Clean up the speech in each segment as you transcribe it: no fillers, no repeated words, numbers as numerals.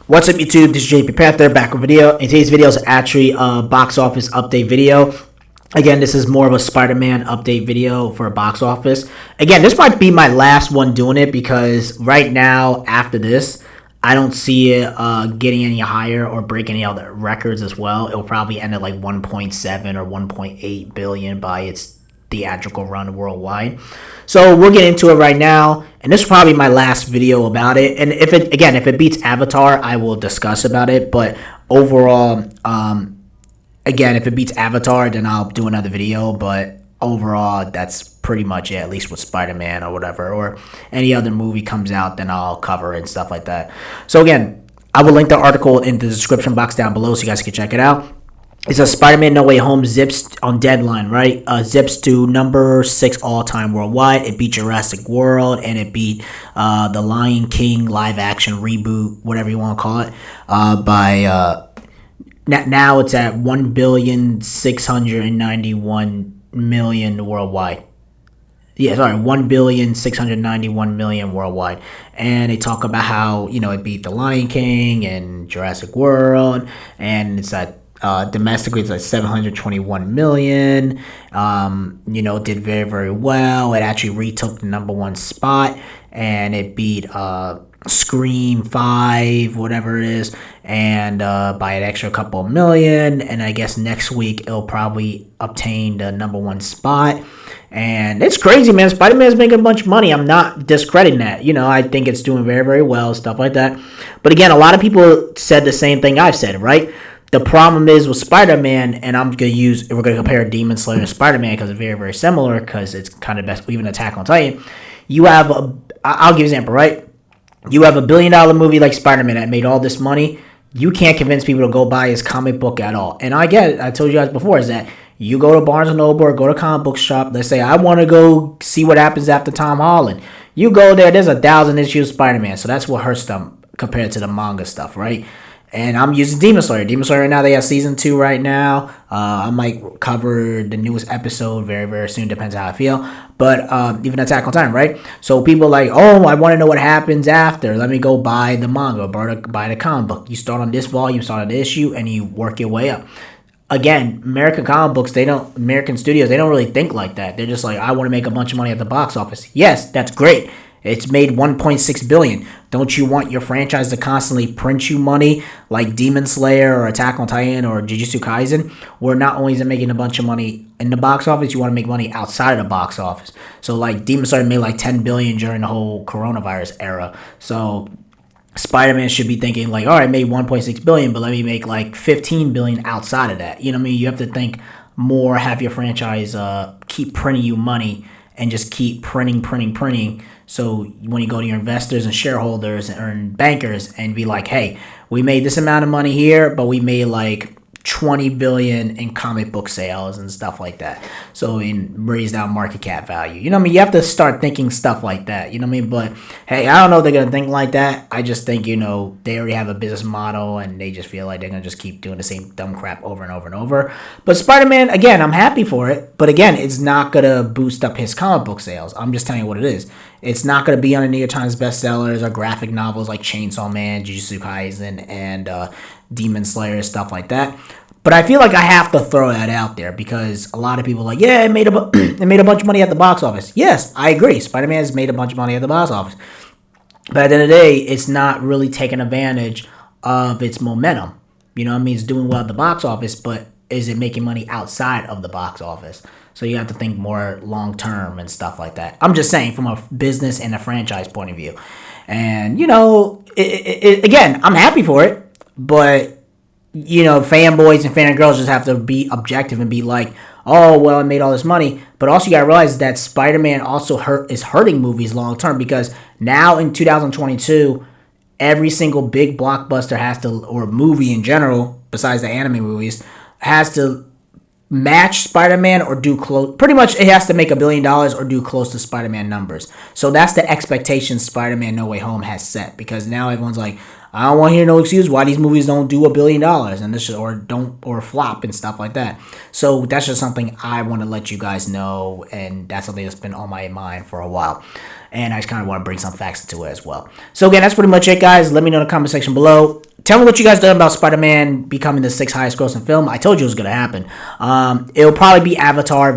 What's up, YouTube? This is JP Panther back with a video. And today's video is actually a box office update video. Again, this is more of a Spider-Man update video for a box office. Again, this might be my last one doing it because right now, after this, I don't see it getting any higher or breaking any other records as well. It'll probably end at like 1.7 or 1.8 billion by its theatrical run worldwide. So we'll get into it right now, and this is probably my last video about it. And if it beats Avatar, I will discuss about it. But overall, again, if it beats Avatar, then I'll do another video. But overall, that's pretty much it, at least with Spider-Man or whatever, or any other movie comes out, then I'll cover it and stuff like that. So again, I will link the article in the description box down below so you guys can check it out. It says SpiderMan No Way Home zips on deadline, right? Zips to number 6 all-time worldwide. It beat Jurassic World, and it beat the Lion King live-action reboot, whatever you want to call it, now it's at 1,691,000,000 worldwide. Yeah, sorry, 1,691,000,000 worldwide. And they talk about how, it beat the Lion King and Jurassic World, and it's at domestically, it's like 721 million. Did very, very well. It actually retook the number 1 spot, and it beat Scream 5, whatever it is, and by an extra couple of million. And I guess next week it'll probably obtain the number 1 spot. And it's crazy, man. Spider-Man's making a bunch of money. I'm not discrediting that. I think it's doing very, very well, stuff like that. But again, a lot of people said the same thing I've said, right? The problem is with Spider-Man, and we're going to compare Demon Slayer and Spider-Man because it's very, very similar, because it's kind of best, even Attack on Titan. I'll give you an example, right? You have a $1 billion movie like Spider-Man that made all this money. You can't convince people to go buy his comic book at all. And I get it. I told you guys before, is that you go to Barnes & Noble or go to comic book shop. Let's say, I want to go see what happens after Tom Holland. You go there, there's 1,000 issues of Spider-Man. So that's what hurts them compared to the manga stuff, right? And I'm using Demon Slayer. Demon Slayer right now, they have season 2 right now. I might cover the newest episode very, very soon. Depends how I feel. But even Attack on Titan, right? So people are like, oh, I want to know what happens after. Let me go buy the manga or buy the comic book. You start on this volume, start on the issue, and you work your way up. Again, American comic books, American studios, they don't really think like that. They're just like, I want to make a bunch of money at the box office. Yes, that's great. It's made 1.6 billion. Don't you want your franchise to constantly print you money like Demon Slayer or Attack on Titan or Jujutsu Kaisen? Where not only is it making a bunch of money in the box office, you want to make money outside of the box office. So like Demon Slayer made like 10 billion during the whole coronavirus era. So Spider-Man should be thinking like, all right, I made 1.6 billion, but let me make like 15 billion outside of that. You know what I mean? You have to think more, have your franchise keep printing you money and just keep printing. So when you go to your investors and shareholders and bankers and be like, hey, we made this amount of money here, but we made like 20 billion in comic book sales and stuff like that. So raised our market cap value. You know what I mean? You have to start thinking stuff like that. You know what I mean? But hey, I don't know if they're going to think like that. I just think, they already have a business model and they just feel like they're going to just keep doing the same dumb crap over and over and over. But Spider-Man, again, I'm happy for it. But again, it's not going to boost up his comic book sales. I'm just telling you what it is. It's not going to be on the New York Times bestsellers or graphic novels like Chainsaw Man, Jujutsu Kaisen, and Demon Slayer, stuff like that. But I feel like I have to throw that out there because a lot of people are like, yeah, it made a bunch of money at the box office. Yes, I agree. Spider-Man has made a bunch of money at the box office. But at the end of the day, it's not really taking advantage of its momentum. You know what I mean? It's doing well at the box office, but is it making money outside of the box office? So you have to think more long-term and stuff like that. I'm just saying from a business and a franchise point of view. And, again, I'm happy for it, but fanboys and fangirls just have to be objective and be like, oh, well, I made all this money. But also you got to realize that Spider-Man also is hurting movies long term, because now in 2022, every single big blockbuster has to, or movie in general, besides the anime movies, has to match Spider-Man or do close. Pretty much it has to make $1 billion or do close to Spider-Man numbers. So that's the expectation Spider-Man No Way Home has set, because now everyone's like, I don't want to hear no excuse why these movies don't do $1 billion and this or flop and stuff like that. So that's just something I want to let you guys know, and that's something that's been on my mind for a while. and I just kind of want to bring some facts into it as well. So again, that's pretty much it, guys. Let me know in the comment section below. Tell me what you guys done about Spider-Man becoming the 6th highest grossing film. I told you it was gonna happen. It'll probably be Avatar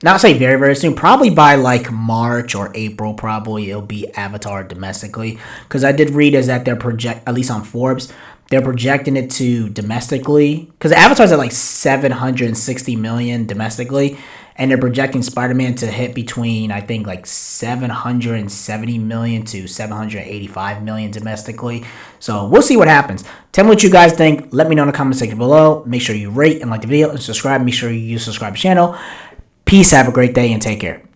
not say very, very soon. Probably by like March or April. Probably it'll be Avatar domestically, because I did read is that they're at least on Forbes, they're projecting it to domestically, because Avatar's at like 760 million domestically, and they're projecting Spider-Man to hit between, I think, like 770 million to 785 million domestically. So we'll see what happens. Tell me what you guys think. Let me know in the comment section below. Make sure you rate and like the video and subscribe. Make sure you subscribe to the channel. Peace. Have a great day and take care.